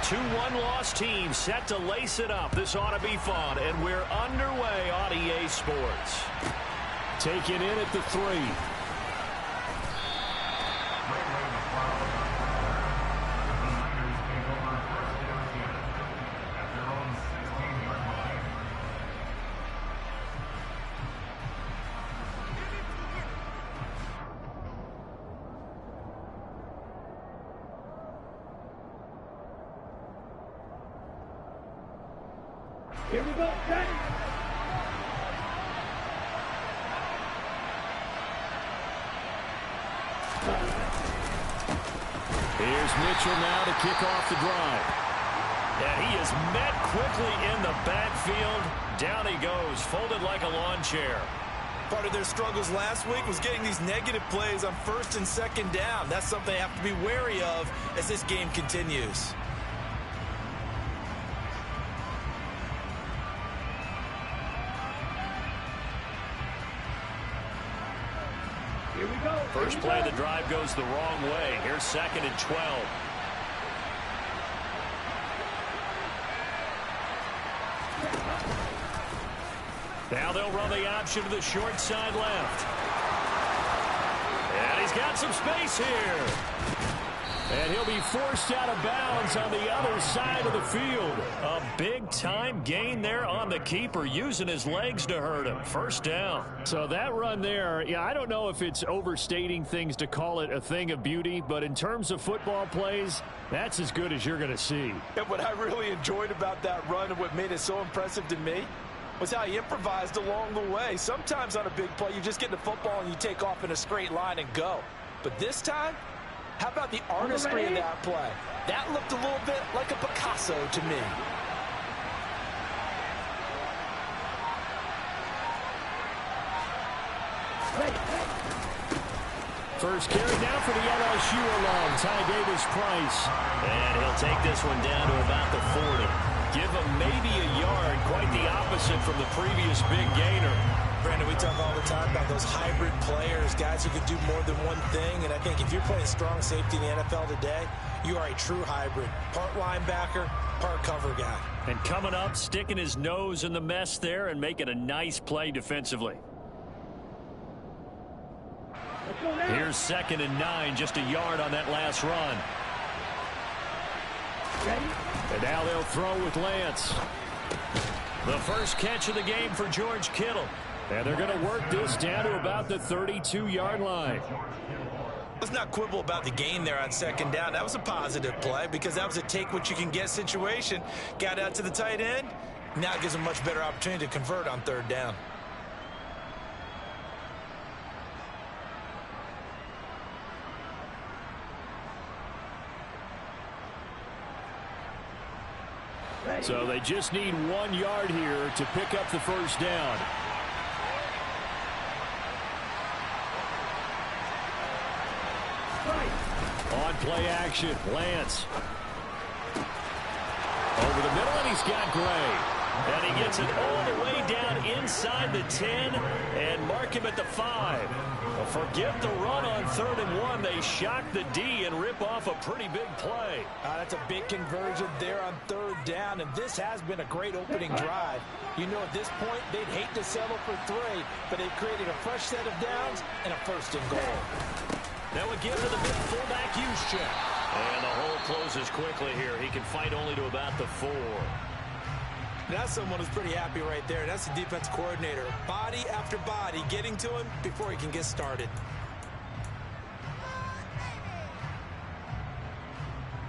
Two one-loss teams set to lace it up. This ought to be fun, and we're underway on EA Sports. Take it in at the 3. Here we go, set. Here's Mitchell now to kick off the drive. And he is met quickly in the backfield. Down he goes, folded like a lawn chair. Part of their struggles last week was getting these negative plays on 1st and 2nd down. That's something they have to be wary of as this game continues. Here we go. First play of the drive goes the wrong way. Here's 2nd and 12. Now they'll run the option to the short side left. And he's got some space here. And he'll be forced out of bounds on the other side of the field. A big-time gain there on the keeper, using his legs to hurt him. First down. So that run there, yeah, I don't know if it's overstating things to call it a thing of beauty, but in terms of football plays, that's as good as you're going to see. And what I really enjoyed about that run and what made it so impressive to me was how he improvised along the way. Sometimes on a big play, you just get the football and you take off in a straight line and go. But this time, how about the artistry of that play? That looked a little bit like a Picasso to me. First carry now for the LSU alum, Ty Davis-Price. And he'll take this one down to about the 40. Give him maybe a yard, quite the opposite from the previous big gainer. Brandon, we talk all the time about those hybrid players, guys who can do more than one thing. And I think if you're playing strong safety in the NFL today, you are a true hybrid. Part linebacker, part cover guy. And coming up, sticking his nose in the mess there and making a nice play defensively. Here's 2nd and 9, just a yard on that last run. And now they'll throw with Lance. The first catch of the game for George Kittle. And they're going to work this down to about the 32-yard line. Let's not quibble about the gain there on 2nd down. That was a positive play because that was a take-what-you-can-get situation. Got out to the tight end. Now it gives them a much better opportunity to convert on 3rd down. So they just need 1 yard here to pick up the first down. On play action, Lance. Over the middle, and he's got Gray. And he gets it all the way down inside the 10 and mark him at the 5. Well, forget the run on 3rd and 1. They shock the D and rip off a pretty big play. That's a big conversion there on 3rd down, and this has been a great opening drive. You know, at this point, they'd hate to settle for 3, but they've created a fresh set of downs and a 1st and goal. Now again to the mid fullback use check. And the hole closes quickly here. He can fight only to about the 4. That's someone who's pretty happy right there. That's the defense coordinator. Body after body getting to him before he can get started.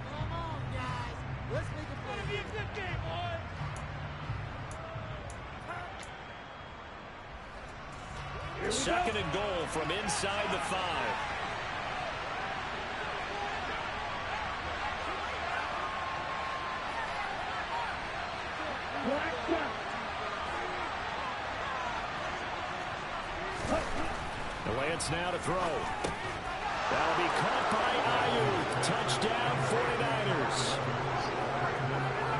Come on, guys. Let's make it play. Be a good game, boy. 2nd and goal from inside the 5. The Lance now to throw. That'll be caught by Ayuk. Touchdown 49ers.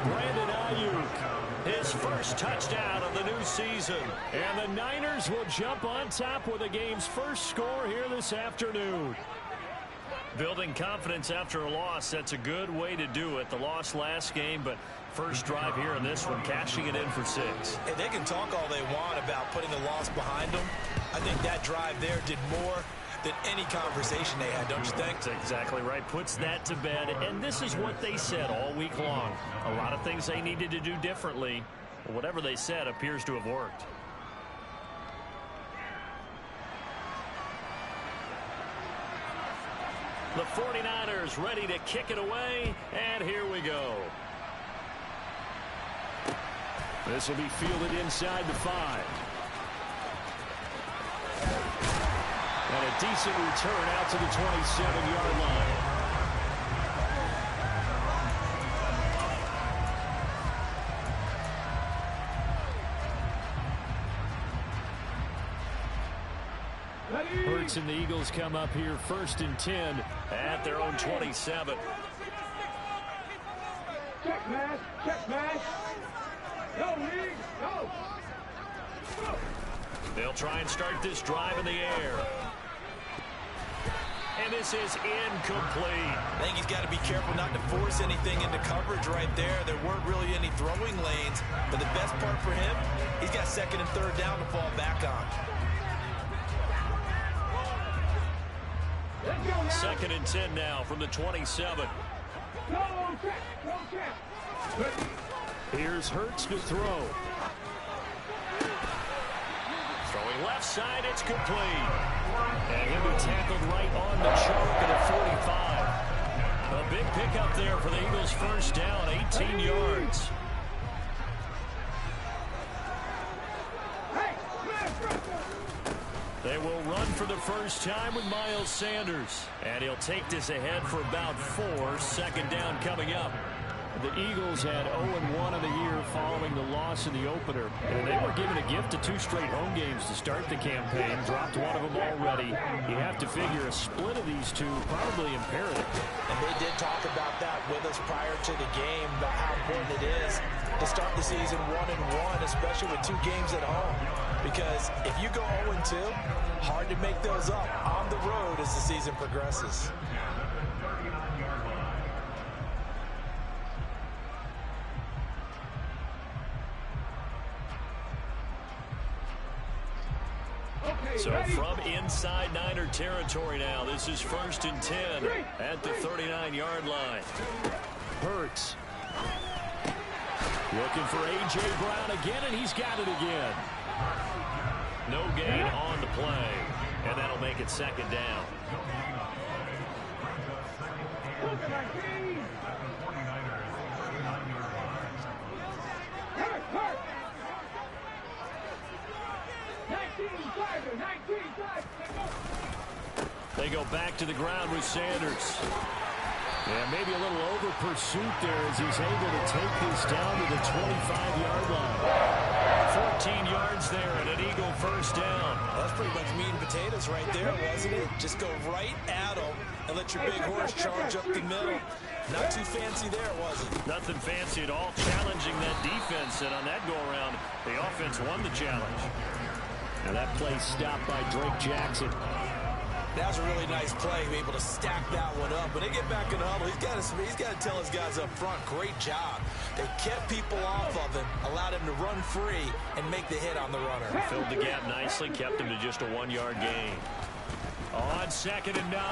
Brandon Ayuk, his first touchdown of the new season. And the Niners will jump on top with the game's first score here this afternoon. building confidence after a loss, that's a good way to do it. The loss last game, but first drive here in this one, cashing it in for 6. And they can talk all they want about putting the loss behind them. I think that drive there did more than any conversation they had, don't you think? That's exactly right. Puts that to bed. And this is what they said all week long. A lot of things they needed to do differently. Whatever they said appears to have worked. The 49ers ready to kick it away, and here we go. This will be fielded inside the 5. And a decent return out to the 27-yard line. Hurts and the Eagles come up here 1st and 10 at their own 27. Check, man. Check, man. Go, Lee. Go. They'll try and start this drive in the air. And this is incomplete. I think he's got to be careful not to force anything into coverage right there. There weren't really any throwing lanes. But the best part for him, he's got 2nd and 3rd down to fall back on. 2nd and 10 now from the 27. Here's Hurts to throw. Throwing left side, it's complete. And he'll be tackled right on the choke at the 45. A big pickup there for the Eagles' first down, 18 yards. They will run for the first time with Miles Sanders. And he'll take this ahead for about 4. 2nd down coming up. The Eagles had 0-1 in the year following the loss in the opener. And they were given a gift of 2 straight home games to start the campaign. Dropped one of them already. You have to figure a split of these two probably imperative. And they did talk about that with us prior to the game, about how important it is to start the season 1-1, especially with 2 games at home. Because if you go 0-2, hard to make those up on the road as the season progresses. So from inside Niner territory now, this is 1st and 10 at the 39-yard line. Hurts. Looking for A.J. Brown again, and he's got it again. No gain on the play, and that'll make it 2nd down. They go back to the ground with Sanders. And maybe a little over pursuit there as he's able to take this down to the 25-yard line. 14 yards there and an Eagle first down. That's pretty much meat and potatoes right there, wasn't it? Just go right at them and let your big horse charge up the middle. Not too fancy there, was it? Nothing fancy at all, challenging that defense. And on that go-around, the offense won the challenge. And that play stopped by Drake Jackson. That was a really nice play, be able to stack that one up. When they get back in the huddle, he's got to tell his guys up front, great job. They kept people off of him, allowed him to run free, and make the hit on the runner. Filled the gap nicely, kept him to just a 1-yard gain. On 2nd and 9,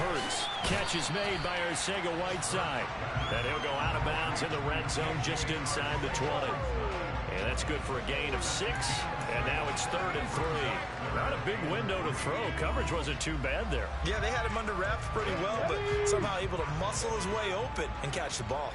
Hurts. Catch is made by Arcega-Whiteside. And he'll go out of bounds in the red zone just inside the 20. And that's good for a gain of 6. And now it's 3rd and 3. Not a big window to throw. Coverage wasn't too bad there. Yeah, they had him under wraps pretty well, but somehow able to muscle his way open and catch the ball.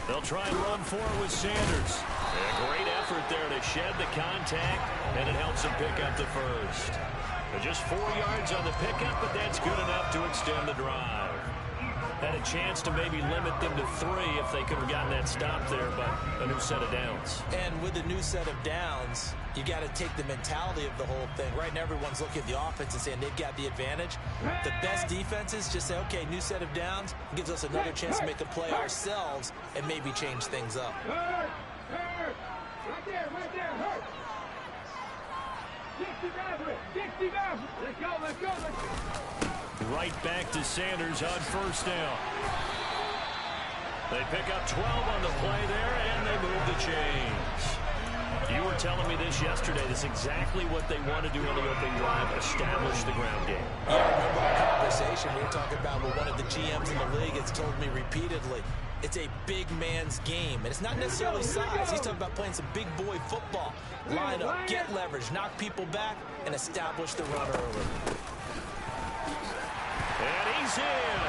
They'll try and run for it with Sanders. A great effort there to shed the contact, and it helps him pick up the first. Just 4 yards on the pickup, but that's good enough to extend the drive. Had a chance to maybe limit them to 3 if they could have gotten that stop there, but a new set of downs. And with a new set of downs, you got to take the mentality of the whole thing. Right now, everyone's looking at the offense and saying they've got the advantage. The best defenses just say, okay, new set of downs. It gives us another chance to make a play ourselves and maybe change things up. Hurt! Hurt! Right there, hurt! 60 miles. Let's go. Right back to Sanders on first down. They pick up 12 on the play there, and they move the chains. You were telling me this yesterday. This is exactly what they want to do on the opening drive, establish the ground game. Yeah, I remember our conversation. We were talking about what one of the GMs in the league has told me repeatedly. It's a big man's game, and it's not necessarily size. He's talking about playing some big boy football. Line up, get leverage, knock people back, and establish the run early. And he's in.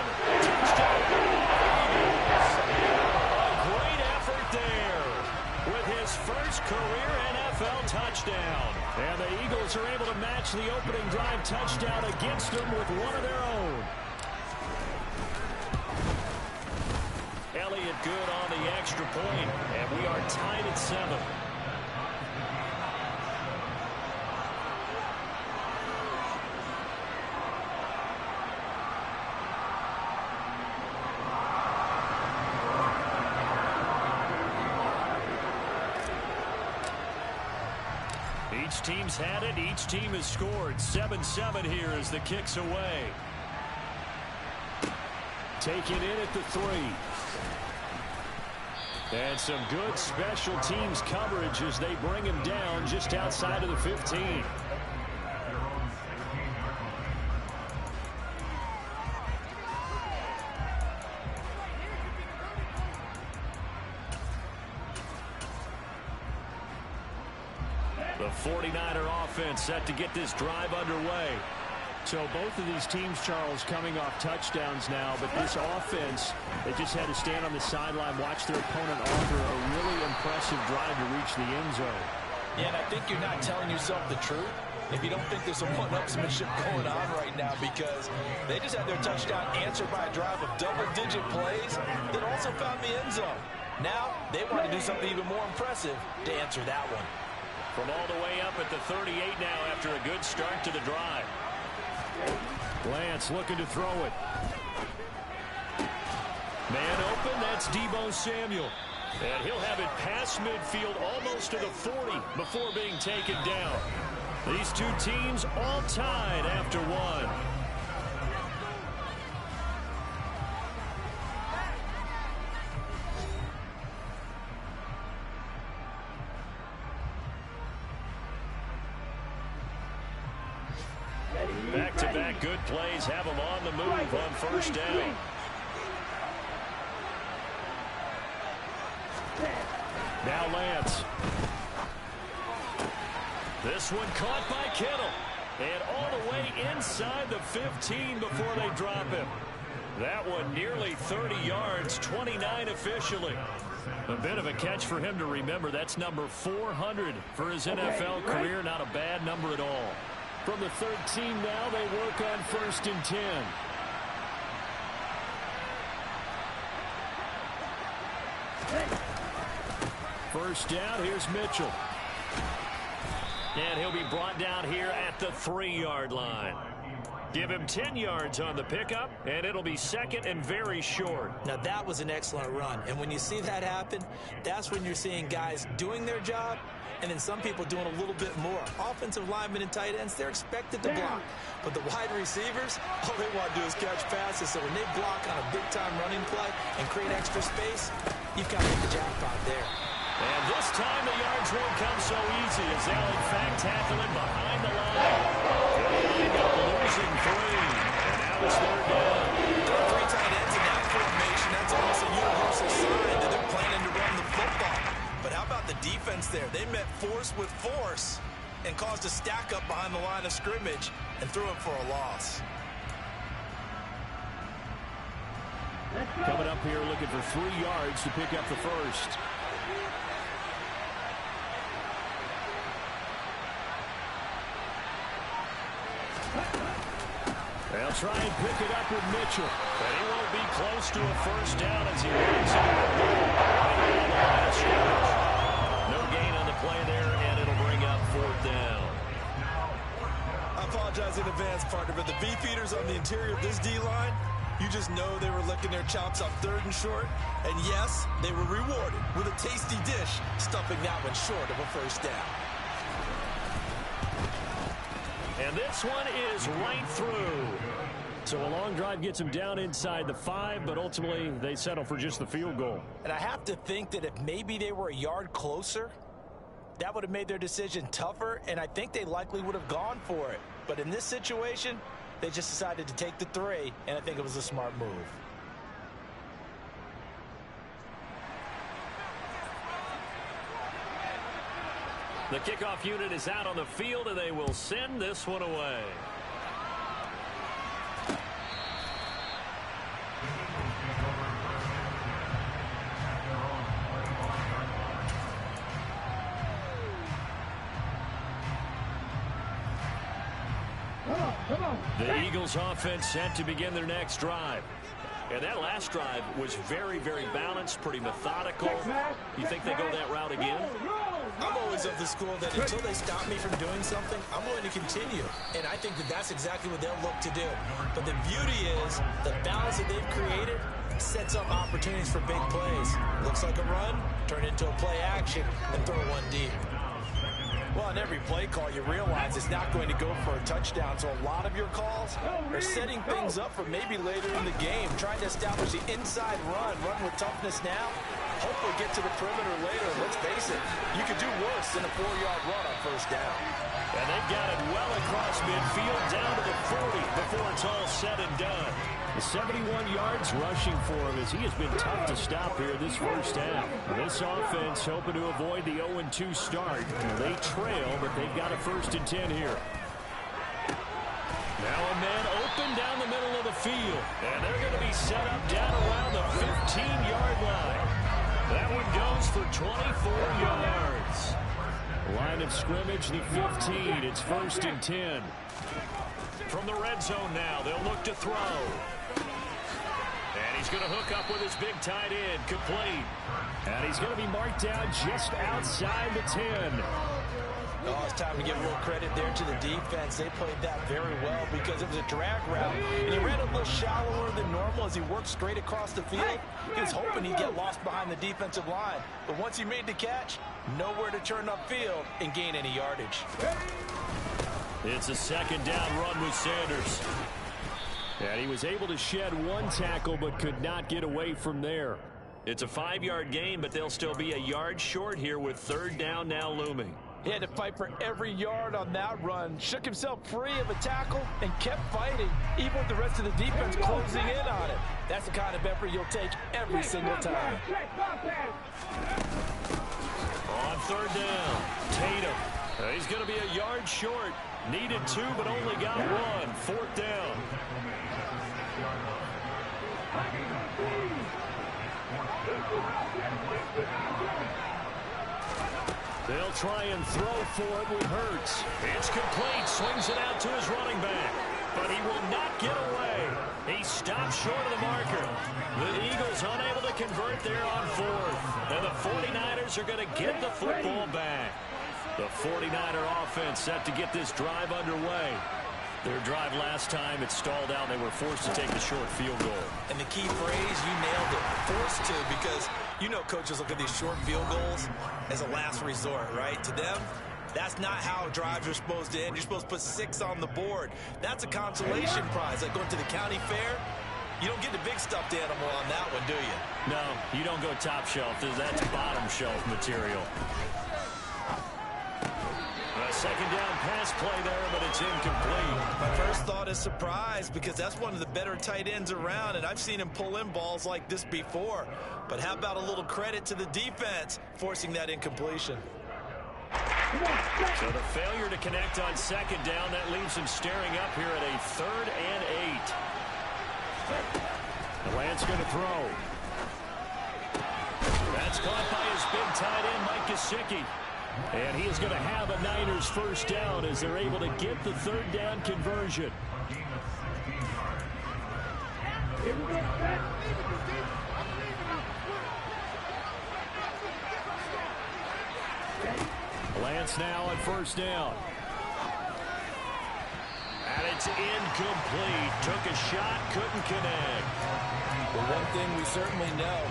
Touchdown. A great effort there with his first career NFL touchdown. And the Eagles are able to match the opening drive touchdown against them with one of their own. Elliott good on the extra point, and we are tied at 7. Each team's had it. Each team has scored. 7-7 here as the kick's away. Taken in at the 3. And some good special teams coverage as they bring him down just outside of the 15. The 49er offense set to get this drive underway. So both of these teams, Charles, coming off touchdowns now, but this offense, they just had to stand on the sideline, watch their opponent offer a really impressive drive to reach the end zone. Yeah, and I think you're not telling yourself the truth if you don't think there's some one-upsmanship going on right now, because they just had their touchdown answered by a drive of double-digit plays that also found the end zone. Now they want to do something even more impressive to answer that one. From all the way up at the 38 now after a good start to the drive. Lance looking to throw it. Man open, that's Deebo Samuel. And he'll have it past midfield almost to the 40 before being taken down. These two teams all tied after one. Back-to-back good plays have them on the move on first down. Now Lance. This one caught by Kittle. And all the way inside the 15 before they drop him. That one nearly 30 yards, 29 officially. A bit of a catch for him to remember. That's number 400 for his NFL career. Not a bad number at all. From the 13 now, they work on 1st and 10. First down, here's Mitchell. And he'll be brought down here at the 3-yard line. Give him 10 yards on the pickup, and it'll be second and very short. Now, that was an excellent run. And when you see that happen, that's when you're seeing guys doing their job, and then some people doing a little bit more. Offensive linemen and tight ends, they're expected to block. But the wide receivers, all they want to do is catch passes. So when they block on a big-time running play and create extra space, you've got to hit the jackpot there. And this time the yards won't come so easy as they'll in fact tackle him behind the line. They'll end up losing 3. And now it's 3rd down. There are 3 tight ends in that formation. That's almost a universal sign that they're planning to run the football. But how about the defense there? They met force with force and caused a stack up behind the line of scrimmage and threw it for a loss. Coming up here looking for 3 yards to pick up the first. They'll try and pick it up with Mitchell. But he won't be close to a first down as he runs into the ball right around the line of scrimmage. No gain on the play there, and it'll bring up 4th down. I apologize in advance, partner, but the beefeaters on the interior of this D-line, you just know they were licking their chops on 3rd and short. And yes, they were rewarded with a tasty dish, stuffing that one short of a first down. And this one is right through. So a long drive gets them down inside the 5, but ultimately they settle for just the field goal. And I have to think that if maybe they were a yard closer, that would have made their decision tougher, and I think they likely would have gone for it. But in this situation, they just decided to take the 3, and I think it was a smart move. The kickoff unit is out on the field, and they will send this one away. The Eagles offense set to begin their next drive. And that last drive was very, very balanced, pretty methodical. You think they go that route again? I'm always of the school that until they stop me from doing something, I'm going to continue. And I think that that's exactly what they'll look to do. But the beauty is the balance that they've created sets up opportunities for big plays. Looks like a run, turn into a play action, and throw one deep. Well, on every play call, you realize it's not going to go for a touchdown, so a lot of your calls are setting things up for maybe later in the game, trying to establish the inside run with toughness now, hopefully get to the perimeter later. Let's face it, you could do worse than a 4-yard run on first down. And they've got it well across midfield down to the 40 before it's all said and done. The 71 yards rushing for him as he has been tough to stop here this first half. This offense hoping to avoid the 0-2 start. They trail, but they've got a 1st and 10 here. Now a man open down the middle of the field. And they're going to be set up down around the 15-yard line. That one goes for 24 yards. Line of scrimmage, the 15. It's 1st and 10. From the red zone now, they'll look to throw. And he's going to hook up with his big tight end, complete. And he's going to be marked down just outside the 10. Oh, it's time to give real credit there to the defense. They played that very well because it was a drag route. And he ran a little shallower than normal as he worked straight across the field. He was hoping he'd get lost behind the defensive line. But once he made the catch, nowhere to turn upfield and gain any yardage. It's a 2nd down run with Sanders. And he was able to shed one tackle but could not get away from there. It's a 5-yard gain, but they'll still be a yard short here with 3rd down now looming. He had to fight for every yard on that run, shook himself free of a tackle, and kept fighting, even with the rest of the defense closing in on it. That's the kind of effort you'll take every single time. On 3rd down, Tatum. He's going to be a yard short. Needed 2, but only got 1. 4th down. They'll try and throw for it with Hurts. It's complete. Swings it out to his running back. But he will not get away. He stops short of the marker. The Eagles unable to convert there on 4th. And the 49ers are going to get the football back. The 49er offense set to get this drive underway. Their drive last time, it stalled out. They were forced to take the short field goal. And the key phrase, you nailed it, forced to, because you know coaches look at these short field goals as a last resort, right? To them, that's not how drives are supposed to end. You're supposed to put 6 on the board. That's a consolation prize. Like going to the county fair, you don't get the big stuffed animal on that one, do you? No, you don't go top shelf. That's bottom shelf material. A 2nd down pass play there, but it's incomplete. My first thought is surprise because that's one of the better tight ends around, and I've seen him pull in balls like this before. But how about a little credit to the defense forcing that incompletion? So the failure to connect on 2nd down, that leaves him staring up here at a 3rd and 8. The Lance going to throw. That's caught by his big tight end, Mike Gesicki. And he is going to have a Niners 1st down as they're able to get the 3rd down conversion. Lance now on first down. And it's incomplete. Took a shot, couldn't connect. Well, one thing we certainly know,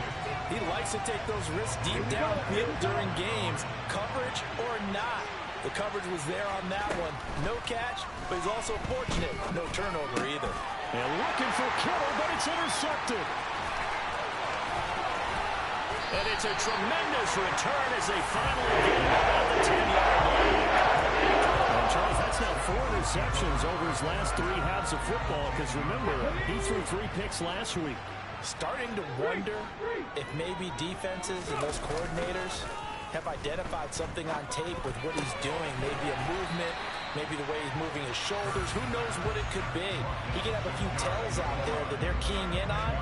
he likes to take those risks deep downfield during games, coverage or not. The coverage was there on that one. No catch, but he's also fortunate. No turnover either. And looking for Kittle, but it's intercepted. And it's a tremendous return as they finally get it about the 10-yard line. And Charles, that's now 4 interceptions over his last 3 halves of football, because remember, he threw 3 picks last week. Starting to wonder if maybe defenses and those coordinators have identified something on tape with what he's doing. Maybe a movement, maybe the way he's moving his shoulders. Who knows what it could be? He could have a few tells out there that they're keying in on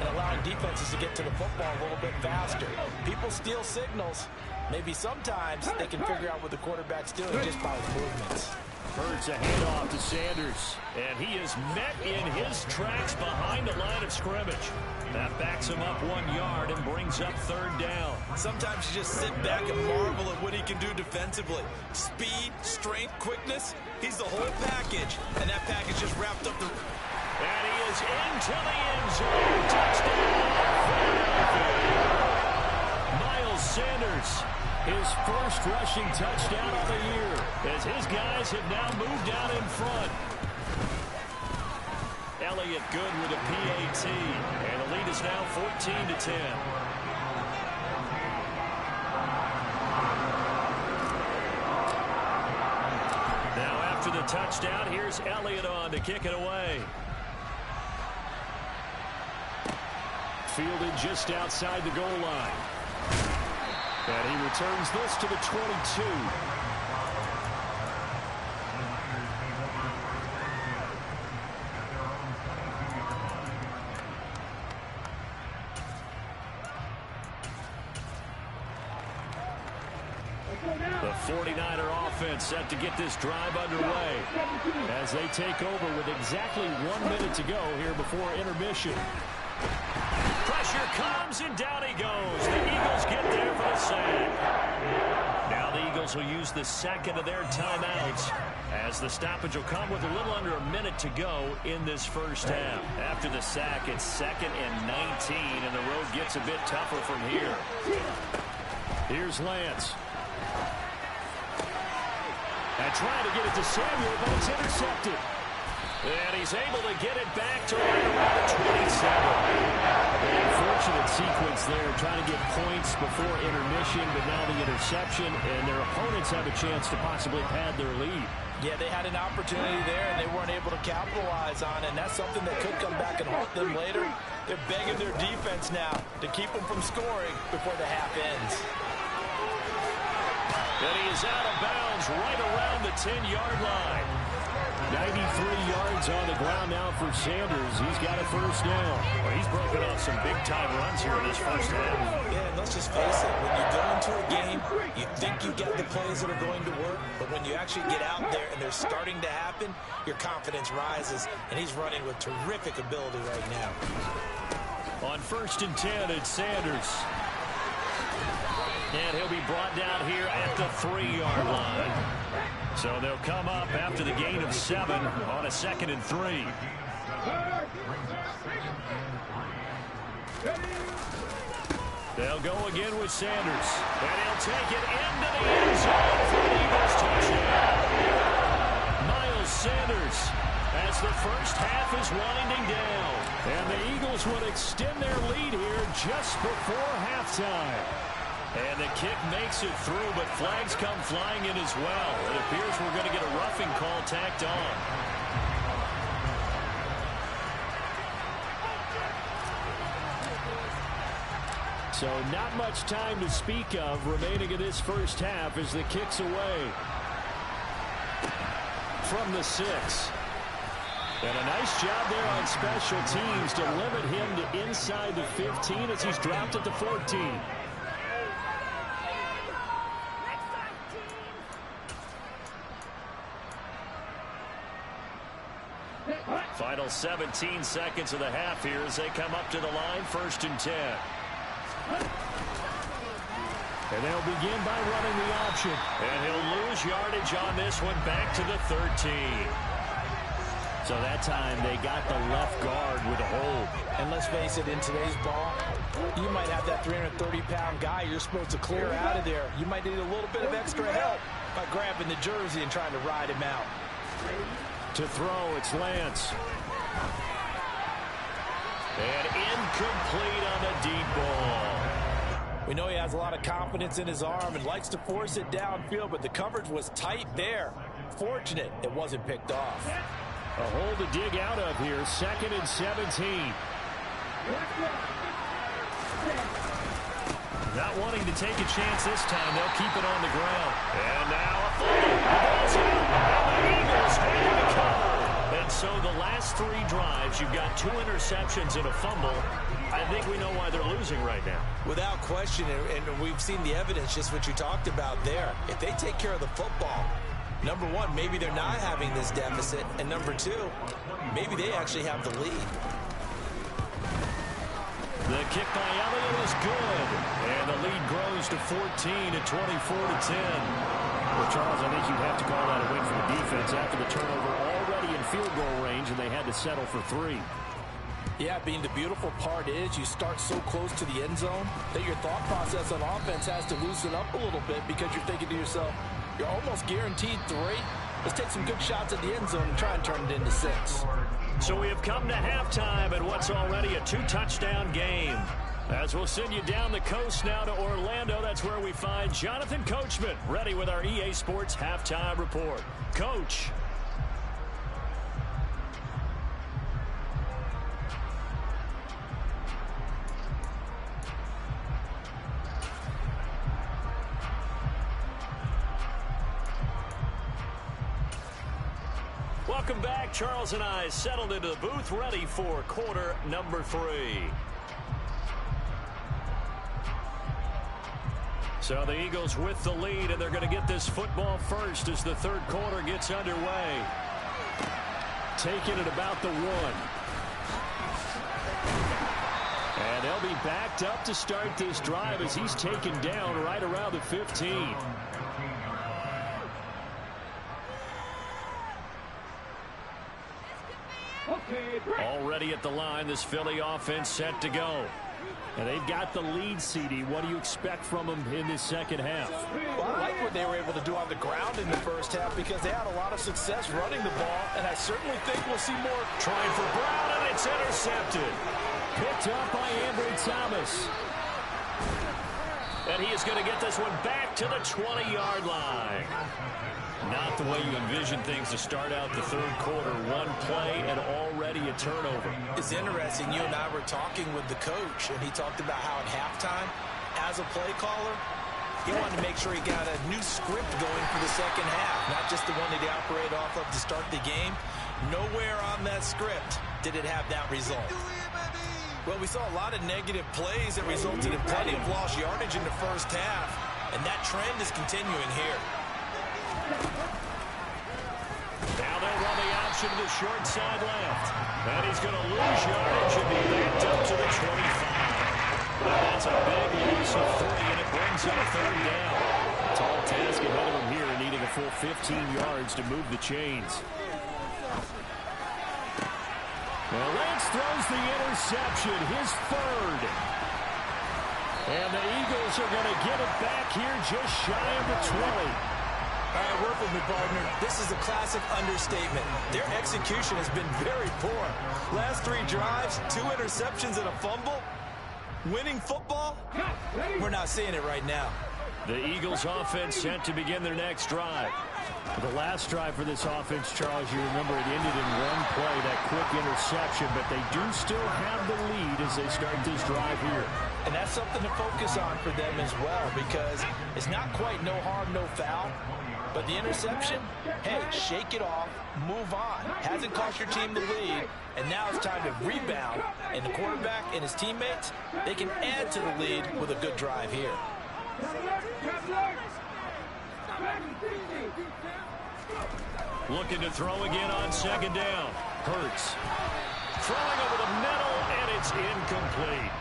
and allowing defenses to get to the football a little bit faster. People steal signals. Maybe sometimes they can figure out what the quarterback's doing just by his movements. Hurts a handoff to Sanders, and he is met in his tracks behind the line of scrimmage. That backs him up 1 yard and brings up 3rd down. Sometimes you just sit back and marvel at what he can do defensively. Speed, strength, quickness, he's the whole package, and that package just wrapped up the... And he is into the end zone. Touchdown, Philadelphia. Miles Sanders, his first rushing touchdown of the year, as his guys have now moved out in front. Elliott good with a PAT, and the lead is now 14-10. Now after the touchdown, here's Elliott on to kick it away. Fielded just outside the goal line. And he returns this to the 22. The 49er offense set to get this drive underway as they take over with exactly 1 minute to go here before intermission. Pressure comes, and down he goes. The Eagles get there for the sack. Now the Eagles will use the second of their timeouts as the stoppage will come with a little under a minute to go in this first half. After the sack, it's 2nd and 19, and the road gets a bit tougher from here. Here's Lance. And trying to get it to Samuel, but it's intercepted. And he's able to get it back to right around the 27. An unfortunate sequence there, trying to get points before intermission, but now the interception, and their opponents have a chance to possibly pad their lead. Yeah, they had an opportunity there, and they weren't able to capitalize on it, and that's something that could come back and haunt them later. They're begging their defense now to keep them from scoring before the half ends. And he is out of bounds right around the 10-yard line. 93 yards on the ground now for Sanders. He's got a first down. Well, he's broken off some big-time runs here in this first half. Yeah, and let's just face it. When you go into a game, you think you get the plays that are going to work, but when you actually get out there and they're starting to happen, your confidence rises, and he's running with terrific ability right now. On 1st and 10, it's Sanders. And he'll be brought down here at the 3-yard line. So they'll come up after the gain of 7 on a 2nd and 3. They'll go again with Sanders. And he'll take it into the end zone for the Eagles touchdown. Miles Sanders as the first half is winding down. And the Eagles will extend their lead here just before halftime. And the kick makes it through, but flags come flying in as well. It appears we're going to get a roughing call tacked on. So not much time to speak of remaining in this first half as the kick's away from the 6. And a nice job there on special teams to limit him to inside the 15 as he's dropped at the 14. Final 17 seconds of the half here as they come up to the line, 1st and 10. And they'll begin by running the option. And he'll lose yardage on this one, back to the 13. So that time they got the left guard with a hold. And let's face it, in today's ball, you might have that 330-pound guy you're supposed to clear out of there. You might need a little bit of extra help by grabbing the jersey and trying to ride him out. To throw, it's Lance. And incomplete on the deep ball. We know he has a lot of confidence in his arm and likes to force it downfield, but the coverage was tight there. Fortunate it wasn't picked off. A hole to dig out of here, 2nd and 17. Not wanting to take a chance this time, they'll keep it on the ground. And now a fumble. And the Eagles ready to cover. And so the last 3 drives, you've got 2 interceptions and a fumble. I think we know why they're losing right now. Without question, and we've seen the evidence, just what you talked about there. If they take care of the football, number one, maybe they're not having this deficit. And number 2, maybe they actually have the lead. The kick by Elliott is good. And the lead grows to 14 at 24-10. Well, Charles, I think you'd have to call that a win for the defense after the turnover already in field goal range, and they had to settle for 3. Yeah, Bean, the beautiful part is you start so close to the end zone that your thought process on offense has to loosen up a little bit because you're thinking to yourself, you're almost guaranteed 3. Let's take some good shots at the end zone and try and turn it into 6. So we have come to halftime at what's already a 2-touchdown game. As we'll send you down the coast now to Orlando, that's where we find Jonathan Coachman ready with our EA Sports Halftime Report. Coach. Welcome back. Charles and I settled into the booth, ready for quarter number 3. So the Eagles with the lead, and they're going to get this football first as the 3rd quarter gets underway. Taking it about the 1. And they'll be backed up to start this drive as he's taken down right around the 15. Already at the line, this Philly offense set to go. And they've got the lead, CD. What do you expect from them in this second half? Well, I like what they were able to do on the ground in the first half because they had a lot of success running the ball, and I certainly think we'll see more. Trying for Brown, and it's intercepted. Picked up by Ambry Thomas. And he is going to get this one back to the 20-yard line. Not the way you envision things to start out the 3rd quarter. 1 play and already a turnover. It's interesting. You and I were talking with the coach, and he talked about how at halftime, as a play caller, he wanted to make sure he got a new script going for the second half, not just the one that he operated off of to start the game. Nowhere on that script did it have that result. Well, we saw a lot of negative plays that resulted in plenty of lost yardage in the first half, and that trend is continuing here. Now they'll run the option to the short side left. And he's going to lose yardage and be backed up to the 25. That's a big loss of 3, and it brings up 3rd down. Tall task ahead of him here, needing a full 15 yards to move the chains. Well, Lance throws the interception, his 3rd. And the Eagles are going to get it back here just shy of the 20. All right, work with me, partner. This is a classic understatement. Their execution has been very poor. Last 3 drives, 2 interceptions and a fumble. Winning football? We're not seeing it right now. The Eagles offense set to begin their next drive. The last drive for this offense, Charles, you remember it ended in 1 play, that quick interception, but they do still have the lead as they start this drive here. And that's something to focus on for them as well, because it's not quite no harm, no foul. But the interception, hey, shake it off, move on. Hasn't cost your team the lead, and now it's time to rebound. And the quarterback and his teammates, they can add to the lead with a good drive here. Looking to throw again on 2nd down. Hurts throwing over the middle, and it's incomplete.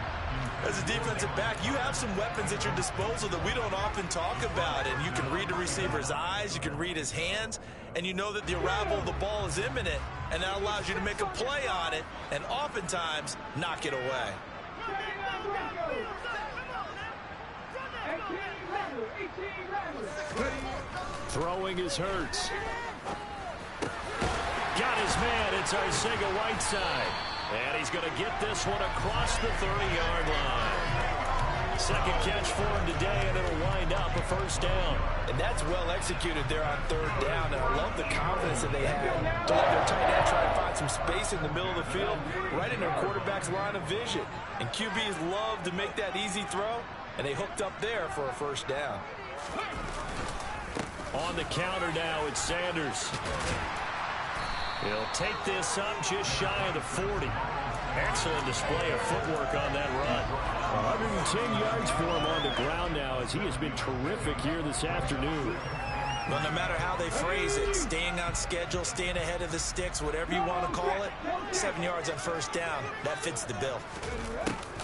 As a defensive back, you have some weapons at your disposal that we don't often talk about. And you can read the receiver's eyes, you can read his hands, and you know that the arrival of the ball is imminent, and that allows you to make a play on it and oftentimes knock it away. Throwing is Hurts. Got his man. It's Arcega-Whiteside. And he's going to get this one across the 30-yard line. Second catch for him today, and it'll wind up a first down. And that's well executed there on third down. And I love the confidence that they have to let their tight end try to find some space in the middle of the field, right in their quarterback's line of vision. And QBs love to make that easy throw, and they hooked up there for a first down. On the counter now, it's Sanders. He'll take this up just shy of the 40. Excellent display of footwork on that run. 110 yards for him on the ground now, as he has been terrific here this afternoon. Well, no matter how they phrase it, staying on schedule, staying ahead of the sticks, whatever you want to call it, 7 yards on first down, that fits the bill.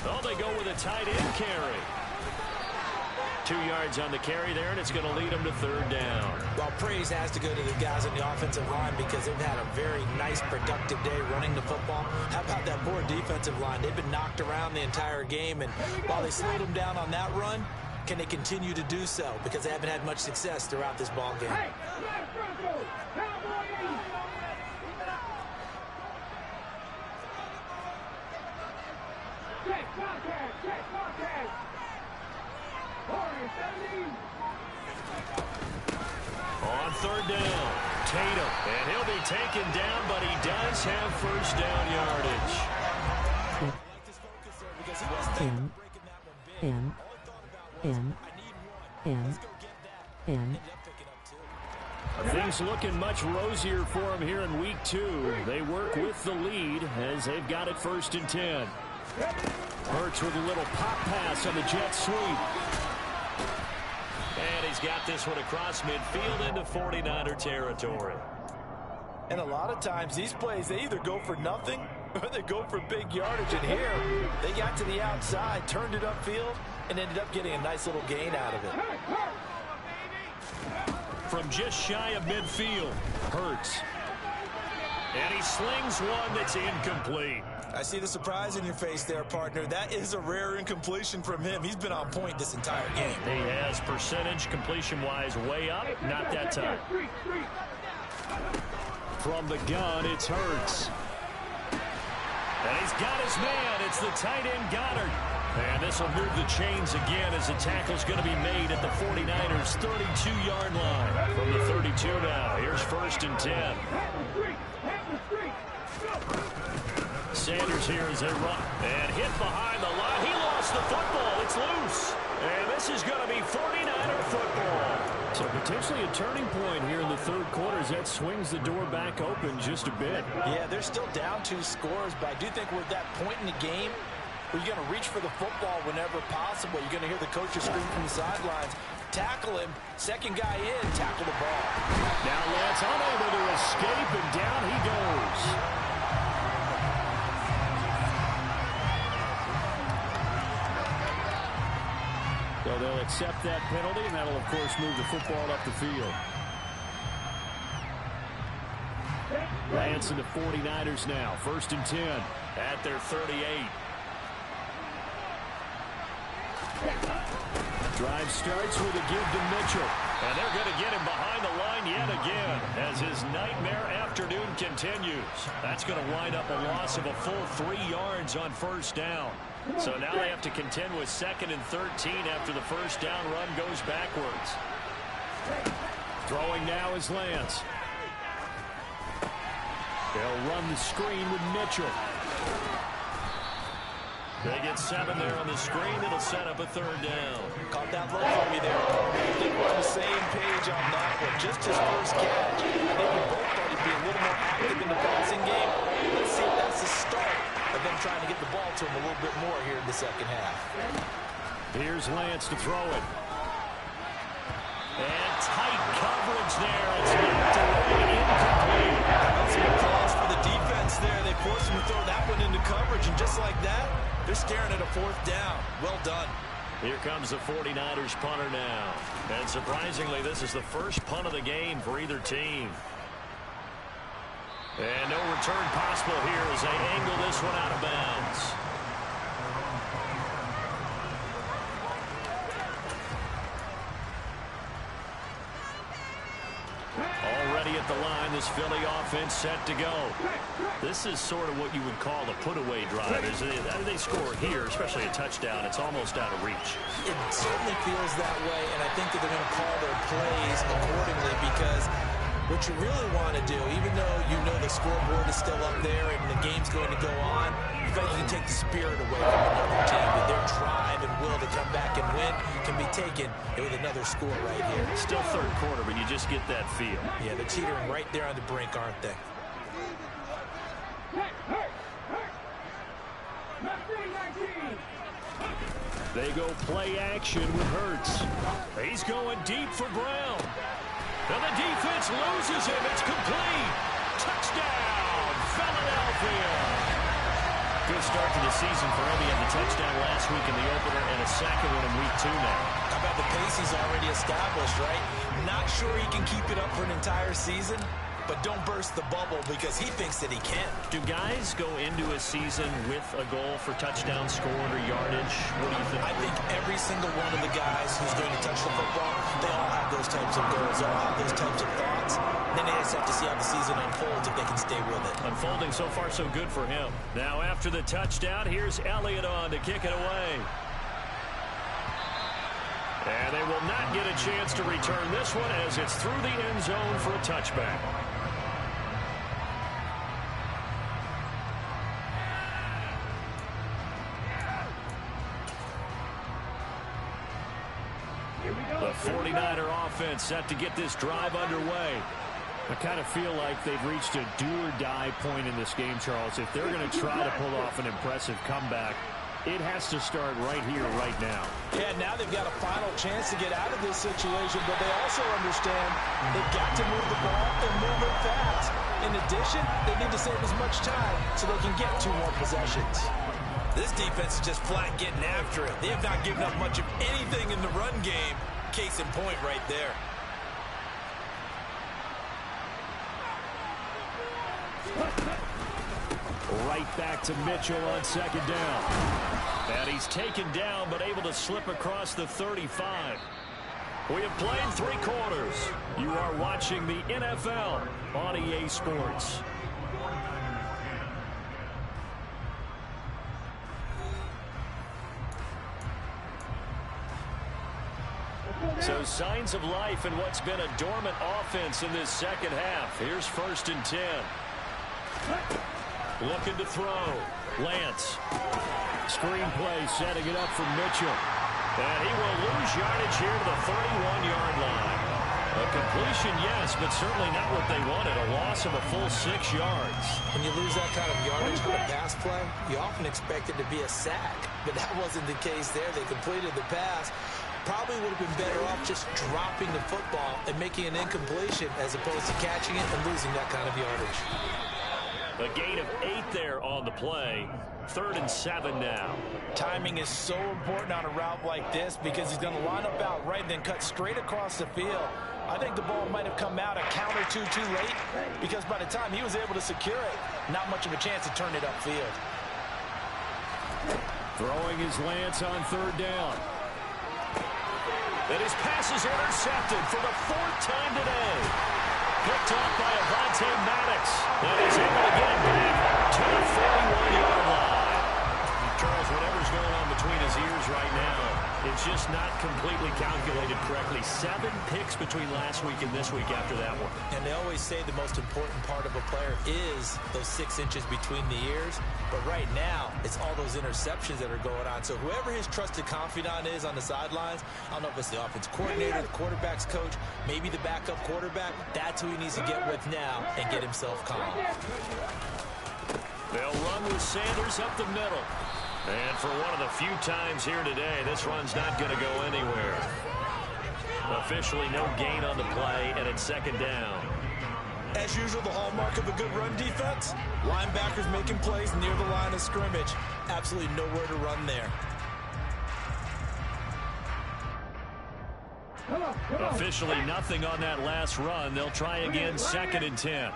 Oh, they go with a tight end carry. 2 yards on the carry there, and it's going to lead them to third down. Well, praise has to go to the guys on the offensive line because they've had a very nice, productive day running the football. How about that poor defensive line? They've been knocked around the entire game, and while they slowed them down on that run, can they continue to do so? Because they haven't had much success throughout this ball game. On third down, Tatum, and he'll be taken down, but he does have first down yardage. Things looking much rosier for him here in week 2. They work with the lead as they've got it 1st and 10. Hurts with a little pop pass on the jet sweep. And he's got this one across midfield into 49er territory. And a lot of times these plays, they either go for nothing or they go for big yardage. And here, they got to the outside, turned it upfield, and ended up getting a nice little gain out of it. From just shy of midfield, Hurts. And he slings one that's incomplete. I see the surprise in your face there, partner. That is a rare incompletion from him. He's been on point this entire game. He has percentage completion-wise way up. Not that time. From the gun, it's Hurts. And he's got his man. It's the tight end Goddard. And this will move the chains again as the tackle's going to be made at the 49ers' 32-yard line. From the 32 now, here's 1st and 10. Sanders here as they run. And hit behind the line. He lost the football. It's loose. And this is going to be 49er football. So potentially a turning point here in the third quarter as that swings the door back open just a bit. Yeah, they're still down 2 scores, but I do think we're at that point in the game where you're going to reach for the football whenever possible. You're going to hear the coaches scream from the sidelines. Tackle him. Second guy in, tackle the ball. Now Lance unable to escape, and down he goes. So they'll accept that penalty, and that'll, of course, move the football up the field. Lance and the 49ers now. 1st and 10 at their 38. Drive starts with a give to Mitchell. And they're going to get him behind the line yet again as his nightmare afternoon continues. That's going to wind up a loss of a full 3 yards on first down. So now they have to contend with 2nd and 13 after the first down run goes backwards. Throwing now is Lance. They'll run the screen with Mitchell. They get 7 there on the screen. It'll set up a third down. Caught that look for me there. I think we're on the same page on that one. Just his first catch. I think we both thought he'd be a little more active in the passing game. Let's see if that's the start of them trying to get the ball to him a little bit more here in the second half. Here's Lance to throw it. And tight coverage there. It's knocked away, incomplete. That's some applause for the defense They're staring at a fourth down. Well done. Here comes the 49ers punter now. And surprisingly, this is the first punt of the game for either team. And no return possible here as they angle this one out of bounds. Already at the line, this Philly offense set to go. This is sort of what you would call a put-away drive. They score here, especially a touchdown. It's almost out of reach. It certainly feels that way, and I think that they're going to call their plays accordingly because what you really want to do, even though you know the scoreboard is still up there and the game's going to go on, you feel like you can take the spirit away from another team, that their drive and will to come back and win can be taken with another score right here. Still third quarter, but you just get that feel. Yeah, they're teetering right there on the brink, aren't they? They go play action with Hurts. He's going deep for Brown. And the defense loses him. It's complete. Touchdown, Philadelphia. Good start to the season for him. He had the touchdown last week in the opener and a second one in week 2 now. How about the pace he's already established, right? Not sure he can keep it up for an entire season, but don't burst the bubble because he thinks that he can. Do guys go into a season with a goal for touchdown scored or yardage? What do you think? I think every single one of the guys who's going to touch the football, they all have those types of goals. They all have those types of thoughts. Then they just have to see how the season unfolds if they can stay with it. Unfolding so far so good for him. Now after the touchdown, here's Elliott on to kick it away. And they will not get a chance to return this one as it's through the end zone for a touchback. The 49er offense set to get this drive underway. I kind of feel like they've reached a do-or-die point in this game, Charles. If they're going to try to pull off an impressive comeback, it has to start right here, right now. Yeah, now they've got a final chance to get out of this situation, but they also understand they've got to move the ball and move it fast. In addition, they need to save as much time so they can get 2 more possessions. This defense is just flat getting after it. They have not given up much of anything in the run game. Case in point right there. Right back to Mitchell on second down. And he's taken down but able to slip across the 35. We have played 3 quarters. You are watching the NFL on EA Sports. So signs of life in what's been a dormant offense in this second half. Here's 1st and 10. Looking to throw. Lance. Screenplay setting it up for Mitchell. And he will lose yardage here to the 31-yard line. A completion, yes, but certainly not what they wanted. A loss of a full 6 yards. When you lose that kind of yardage on a pass play, you often expect it to be a sack. But that wasn't the case there. They completed the pass. Probably would have been better off just dropping the football and making an incompletion as opposed to catching it and losing that kind of yardage. A gain of 8 there on the play. 3rd and 7 now. Timing is so important on a route like this because he's going to line up out right and then cut straight across the field. I think the ball might have come out a count or two too late because by the time he was able to secure it, not much of a chance to turn it upfield. Throwing his Lance on 3rd down. And his pass is intercepted for the 4th time today. Picked off by Avonte Maddox. And he's able to get it back to the 41-yard line. Charles, whatever's going on between his ears right now, it's just not completely calculated correctly. 7 picks between last week and this week after that one. And they always say the most important part of a player is those 6 inches between the ears. But right now, it's all those interceptions that are going on. So whoever his trusted confidant is on the sidelines, I don't know if it's the offense coordinator, the quarterback's coach, maybe the backup quarterback, that's who he needs to get with now and get himself calm. They'll run with Sanders up the middle. And for one of the few times here today, this run's not going to go anywhere. Officially no gain on the play, and it's 2nd down. As usual, the hallmark of a good run defense, linebackers making plays near the line of scrimmage. Absolutely nowhere to run there. Officially nothing on that last run. They'll try again, 2nd and 10.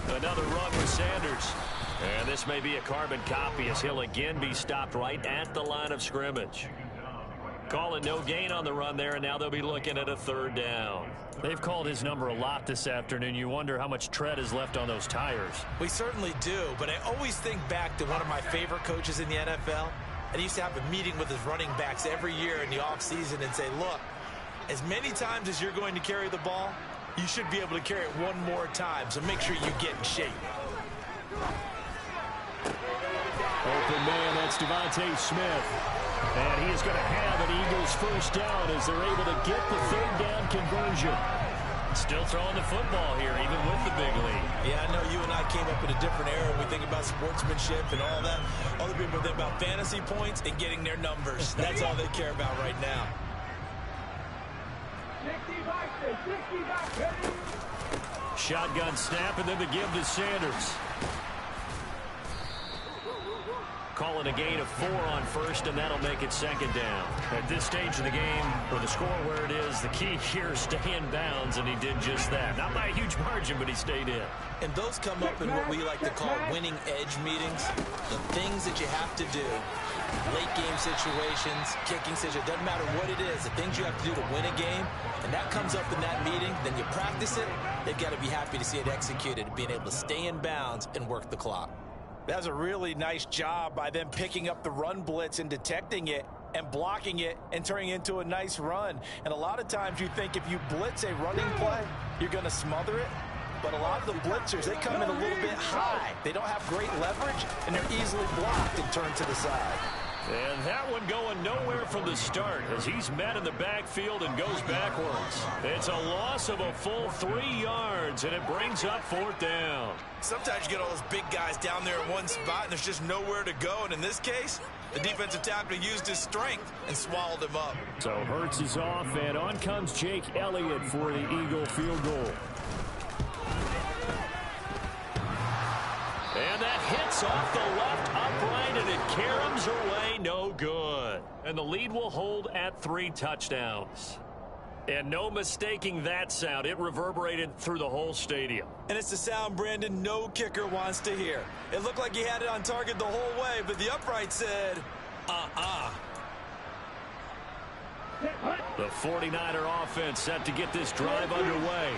Another run with Sanders. And this may be a carbon copy as he'll again be stopped right at the line of scrimmage. Calling no gain on the run there, and now they'll be looking at a 3rd down. They've called his number a lot this afternoon. You wonder how much tread is left on those tires. We certainly do, but I always think back to one of my favorite coaches in the NFL. And he used to have a meeting with his running backs every year in the offseason and say, look, as many times as you're going to carry the ball, you should be able to carry it one more time, so make sure you get in shape. Open man, that's Devontae Smith. And he is going to have an Eagles 1st down as they're able to get the 3rd down conversion. Still throwing the football here, even with the big lead. Yeah, I know you and I came up in a different era. We think about sportsmanship and all that. Other people think about fantasy points and getting their numbers. That's all they care about right now. 60 back. Shotgun snap, and then the give to Sanders. Calling a gain of 4 on 1st, and that'll make it 2nd down. At this stage of the game, with the score where it is, the key here is stay in bounds, and he did just that. Not by a huge margin, but he stayed in. And those come up in what we like to call winning edge meetings. The things that you have to do. Late game situations, kicking situations, doesn't matter what it is. The things you have to do to win a game, and that comes up in that meeting, then you practice it. They've got to be happy to see it executed, being able to stay in bounds and work the clock. That was a really nice job by them picking up the run blitz and detecting it and blocking it and turning it into a nice run. And a lot of times you think if you blitz a running play, you're going to smother it. But a lot of the blitzers, they come in a little bit high. They don't have great leverage, and they're easily blocked and turned to the side. And that one going nowhere from the start as he's met in the backfield and goes backwards. It's a loss of a full 3 yards, and it brings up 4th down. Sometimes you get all those big guys down there in one spot, and there's just nowhere to go. And in this case, the defensive tackle used his strength and swallowed him up. So Hurts is off, and on comes Jake Elliott for the Eagle field goal. And that hits off the left upright, and it caroms away, no good. And the lead will hold at 3 touchdowns. And no mistaking that sound. It reverberated through the whole stadium. And it's the sound, Brandon, no kicker wants to hear. It looked like he had it on target the whole way, but the upright said, The 49er offense set to get this drive underway.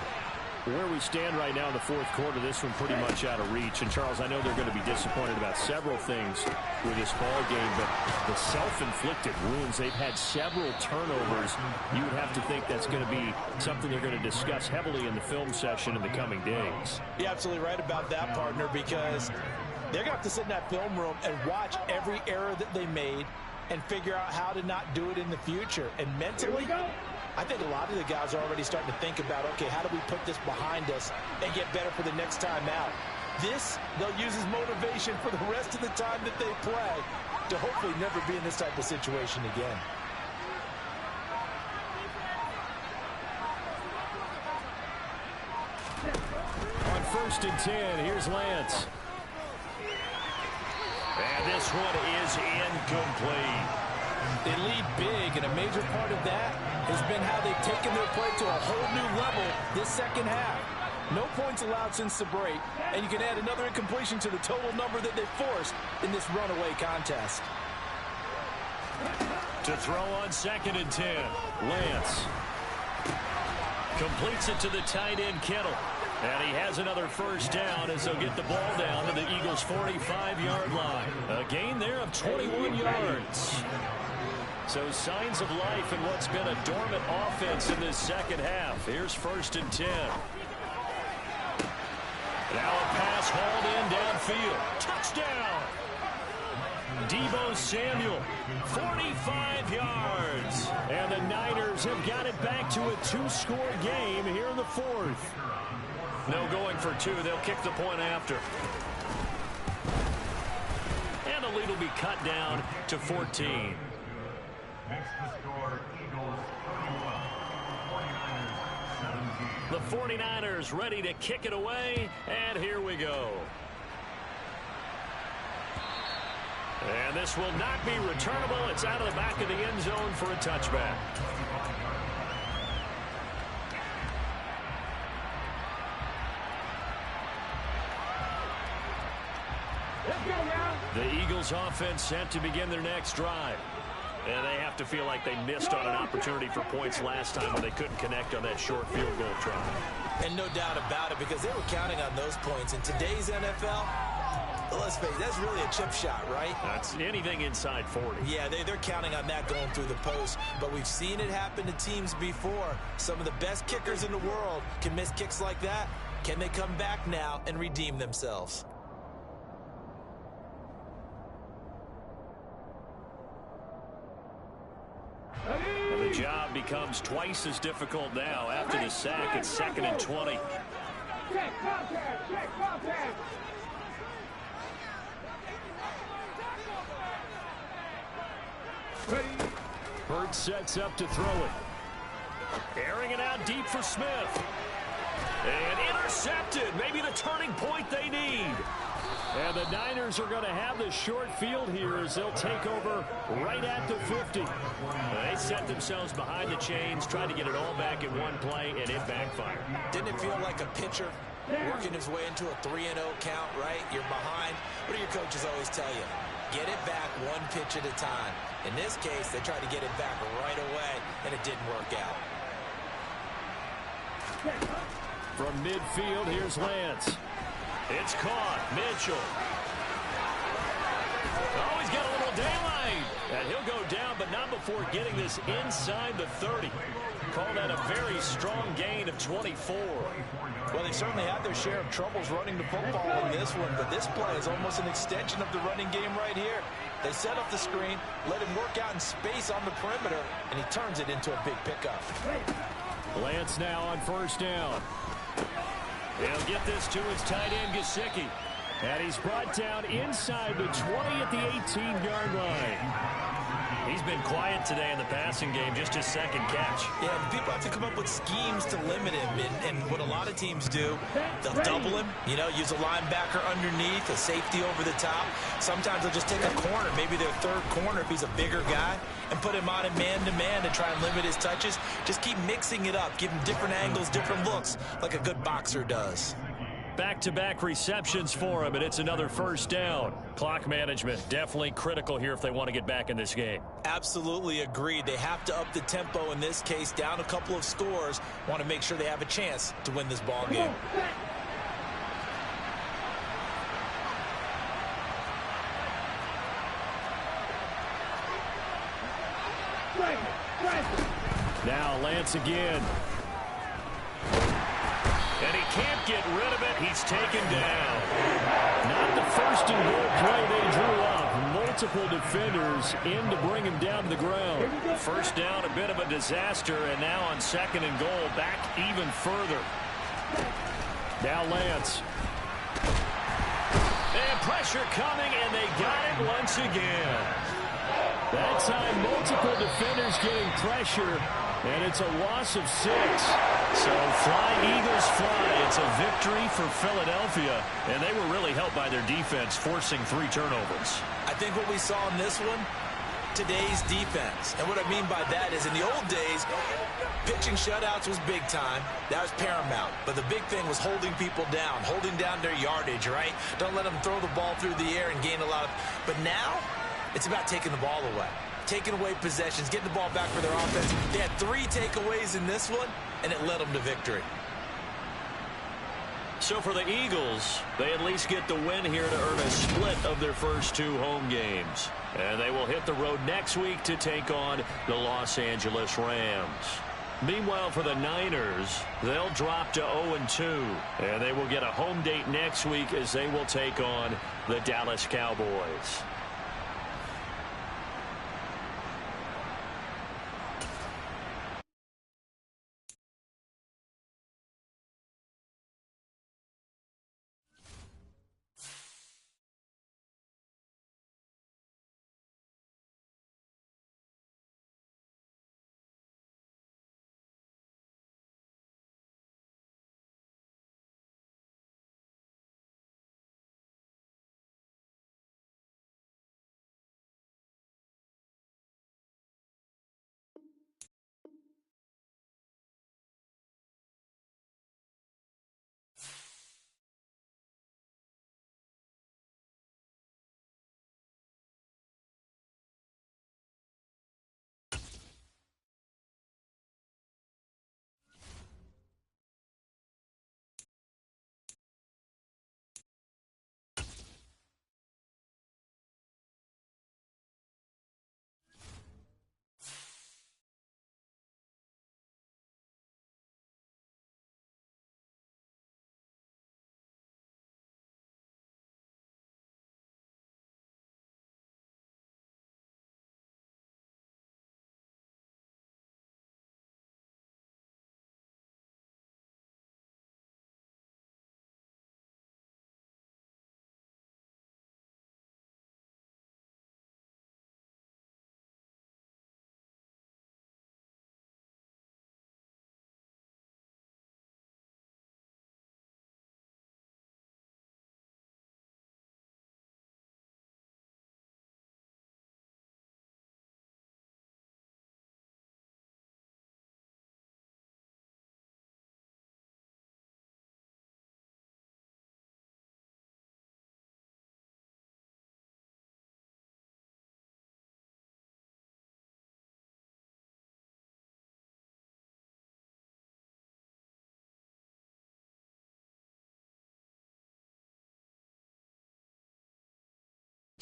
Where we stand right now in the 4th quarter, this one pretty much out of reach. And, Charles, I know they're going to be disappointed about several things with this ball game, but the self-inflicted wounds, they've had several turnovers. You would have to think that's going to be something they're going to discuss heavily in the film session in the coming days. You're absolutely right about that, partner, because they're going to have to sit in that film room and watch every error that they made and figure out how to not do it in the future. And mentally, I think a lot of the guys are already starting to think about, okay, how do we put this behind us and get better for the next time out? This, they'll use as motivation for the rest of the time that they play to hopefully never be in this type of situation again. On 1st and 10, here's Lance. And this one is incomplete. They lead big, and a major part of that has been how they've taken their play to a whole new level this second half. No points allowed since the break, and you can add another incompletion to the total number that they forced in this runaway contest. To throw on 2nd and 10, Lance completes it to the tight end, Kittle. And he has another 1st down as they'll get the ball down to the Eagles' 45-yard line. A gain there of 21 yards. So signs of life in what's been a dormant offense in this second half. Here's 1st and 10. Now a pass hauled in downfield. Touchdown! Deebo Samuel, 45 yards. And the Niners have got it back to a 2-score game here in the 4th. No going for 2. They'll kick the point after. And the lead will be cut down to 14. The 49ers ready to kick it away, and here we go. And this will not be returnable. It's out of the back of the end zone for a touchback. The Eagles offense set to begin their next drive. And they have to feel like they missed on an opportunity for points last time when they couldn't connect on that short field goal try. And no doubt about it, because they were counting on those points. In today's NFL, let's face it, that's really a chip shot, right? That's anything inside 40. Yeah, they're counting on that going through the post. But we've seen it happen to teams before. Some of the best kickers in the world can miss kicks like that. Can they come back now and redeem themselves? And the job becomes twice as difficult now after the sack. It's 2nd and 20. Check contact! Check contact! Hurts sets up to throw it. Airing it out deep for Smith. And intercepted. Maybe the turning point they need. And the Niners are going to have the short field here as they'll take over right at the 50. They set themselves behind the chains, tried to get it all back in one play, and it backfired. Didn't it feel like a pitcher working his way into a 3-0 count, right? You're behind. What do your coaches always tell you? Get it back one pitch at a time. In this case, they tried to get it back right away, and it didn't work out. From midfield, here's Lance. It's caught. Mitchell. Oh, he's got a little daylight. And he'll go down, but not before getting this inside the 30. Call that a very strong gain of 24. Well, they certainly had their share of troubles running the football in this one, but this play is almost an extension of the running game right here. They set up the screen, let him work out in space on the perimeter, and he turns it into a big pickup. Lance now on first down. He'll get this to his tight end, Gesicki. And he's brought down inside the 20 at the 18-yard line. He's been quiet today in the passing game, just his second catch. Yeah, people have to come up with schemes to limit him. And what a lot of teams do, they'll double him, use a linebacker underneath, a safety over the top. Sometimes they'll just take a corner, maybe their third corner if he's a bigger guy, and put him on a man-to-man to try and limit his touches. Just keep mixing it up, give him different angles, different looks, like a good boxer does. Back-to-back receptions for him, and it's another first down. Clock management definitely critical here if they want to get back in this game. Absolutely agreed. They have to up the tempo in this case, down a couple of scores. Want to make sure they have a chance to win this ball game. Now Lance again. And he can't get rid of it. He's taken down. Not the first and goal play they drew up. Multiple defenders in to bring him down to the ground. First down, a bit of a disaster, and now on 2nd and goal, back even further. Now Lance. And pressure coming, and they got it once again. That time, multiple defenders getting pressure, and it's a loss of 6. So fly, Eagles, fly. It's a victory for Philadelphia, and they were really helped by their defense, forcing 3 turnovers. I think what we saw in this one, today's defense. And what I mean by that is in the old days, pitching shutouts was big time. That was paramount. But the big thing was holding people down, holding down their yardage, right? Don't let them throw the ball through the air and gain a lot of... But now, it's about taking the ball away. Taking away possessions, getting the ball back for their offense. They had 3 takeaways in this one, and it led them to victory. So for the Eagles, they at least get the win here to earn a split of their first 2 home games. And they will hit the road next week to take on the Los Angeles Rams. Meanwhile, for the Niners, they'll drop to 0-2. And they will get a home date next week as they will take on the Dallas Cowboys.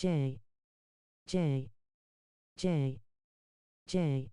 J, J, J, J.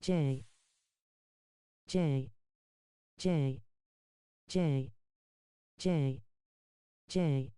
J, J, J, J, J, J.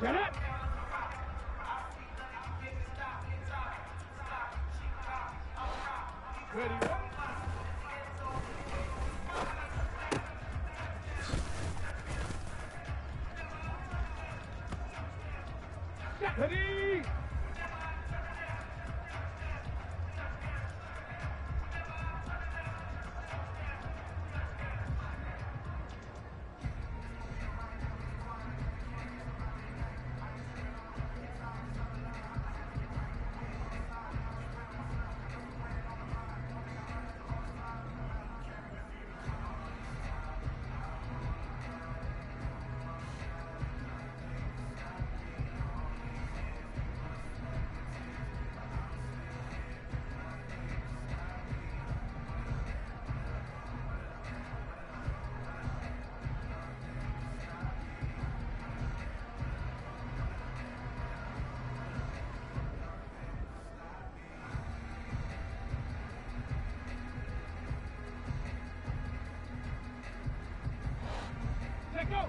Get up. Ready, ready. Ready. Let go.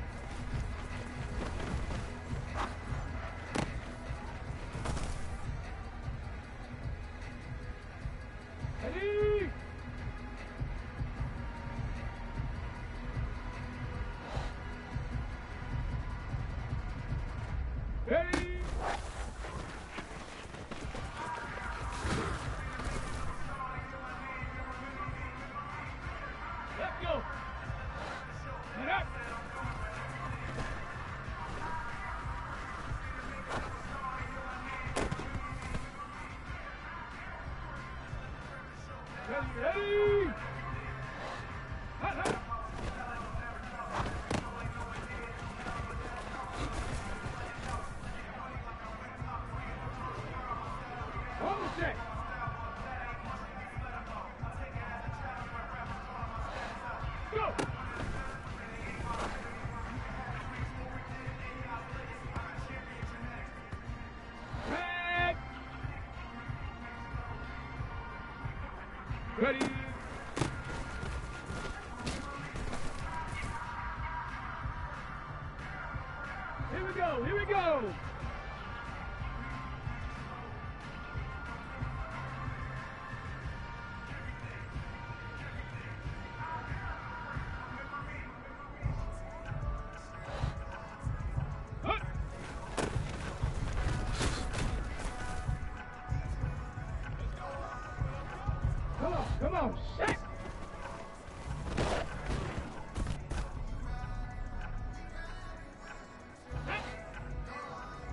Ready. Ready. Let's go. Get up. Ready, ready. Hot, hot. On the check. Go. Back. Ready. Here we go, here we go. Up. Come on, shit.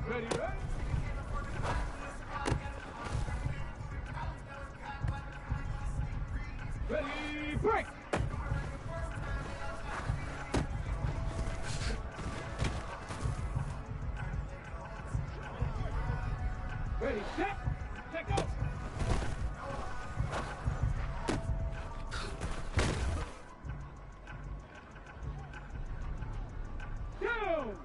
Ready, ready. Ready, break. Ready, set, set, go. Down.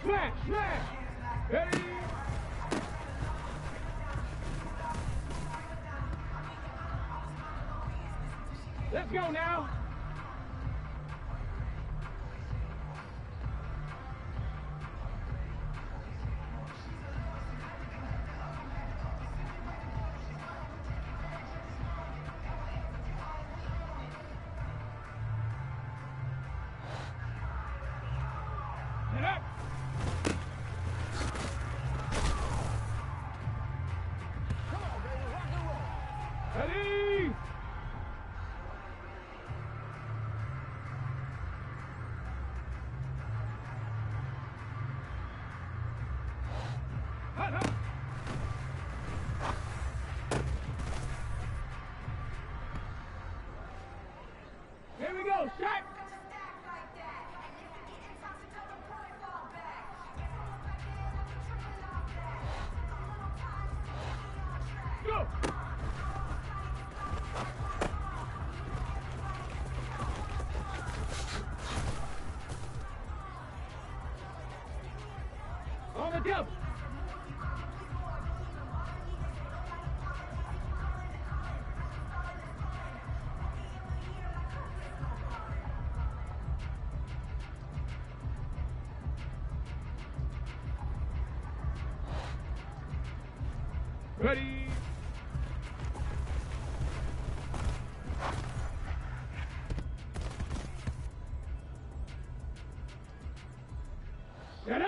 Smash, smash. Ready. Let's go now. Get up. Ready. go. Ready. Set it.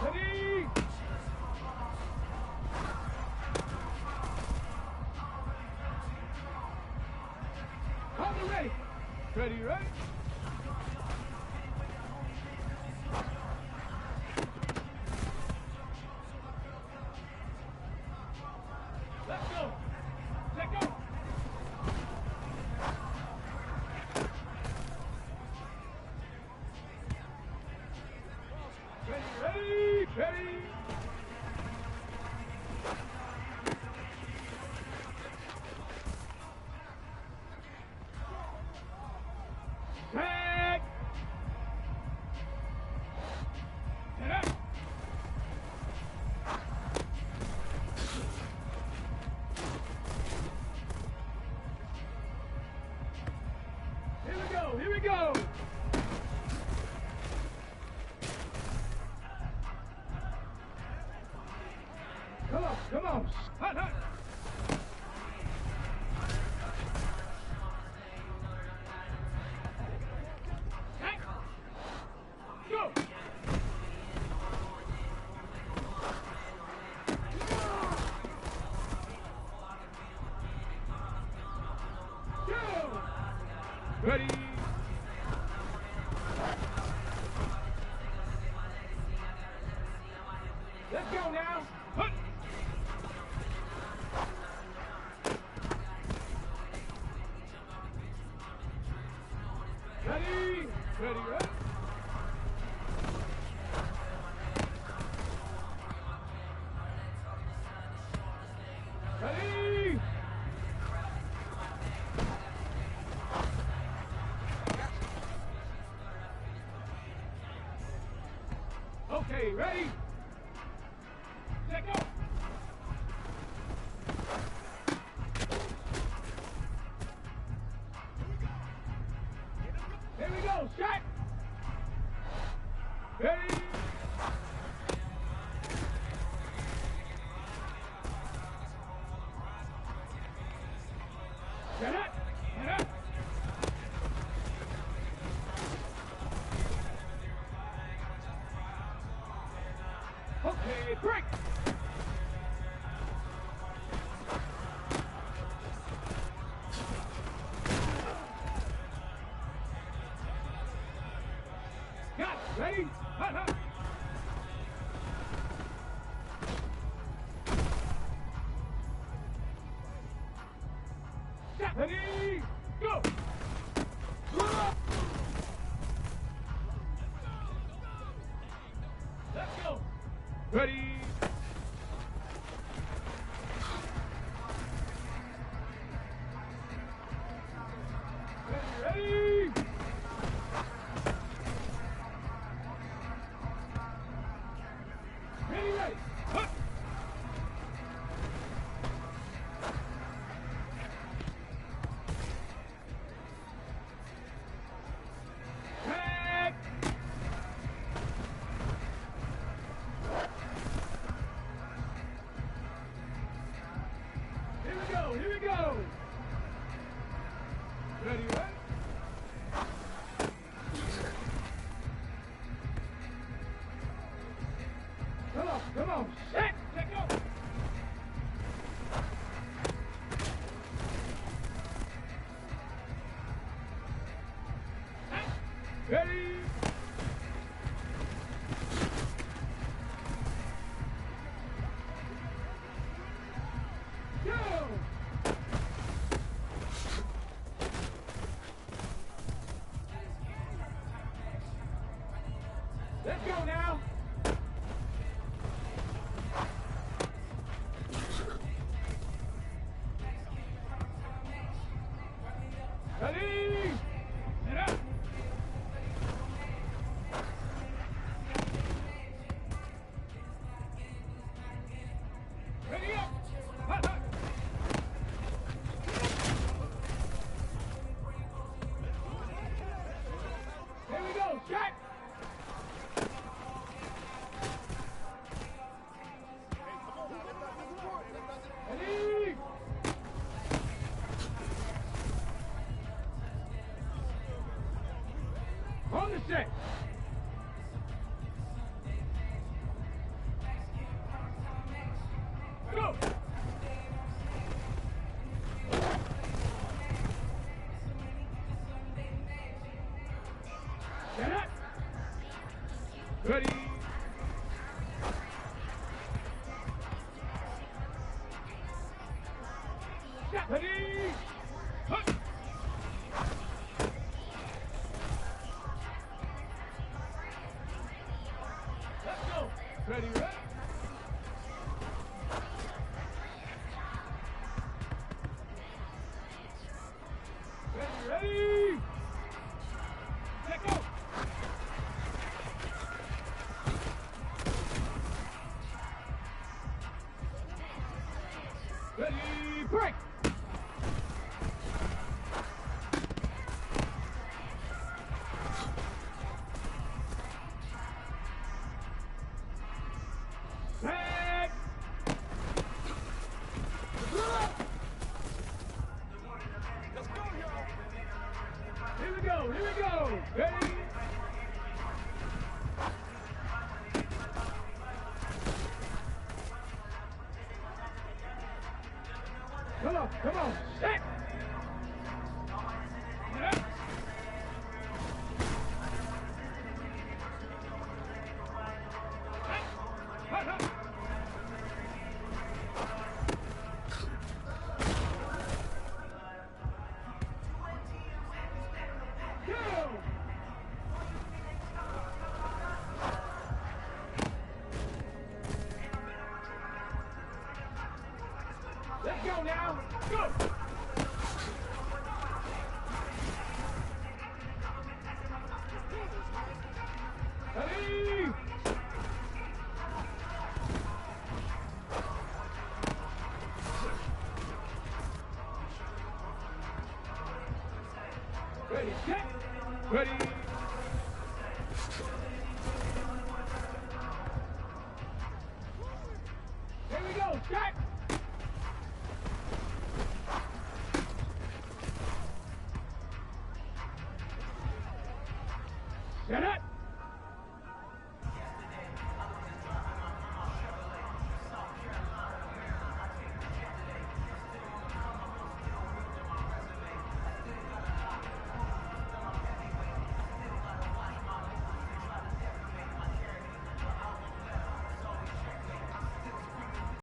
Ready. Hold it ready. Ready, ready. Let's go. Let go. Ready, ready, ready. Set. Set up. Here we go, here we go. Come on, come on. Hot, hot. Hey. Go. Go. Ready. Let's go now. Hut. Ready. Ready, ready. Ready. Okay, ready. Let go. Here we go. Shot. Ready. Set up. Set up. Okay, break. Got it. Ready? Hut, hut. Set. Ready? Go. Let's go. Ready? Ready? Ready, ready. Hut. Tag. Here we go, here we go. Ready, ready? Come on, set, let go. Ready? Go! Ready? Set up. Ready up. Hot, hot. Here we go. Shot. Ready? On the set. Go. Set up. Ready. Set. Ready. Hut. Let's go. Ready, ready. Ready, ready. Let go. Ready, break. Set. Let's go, y'all. Here we go, here we go. Ready? Come on, come on. Set. Set up. Hut, hut. Go. Let's go now. Go. Ready? Ready, set. Ready. Here we go, set. Set up.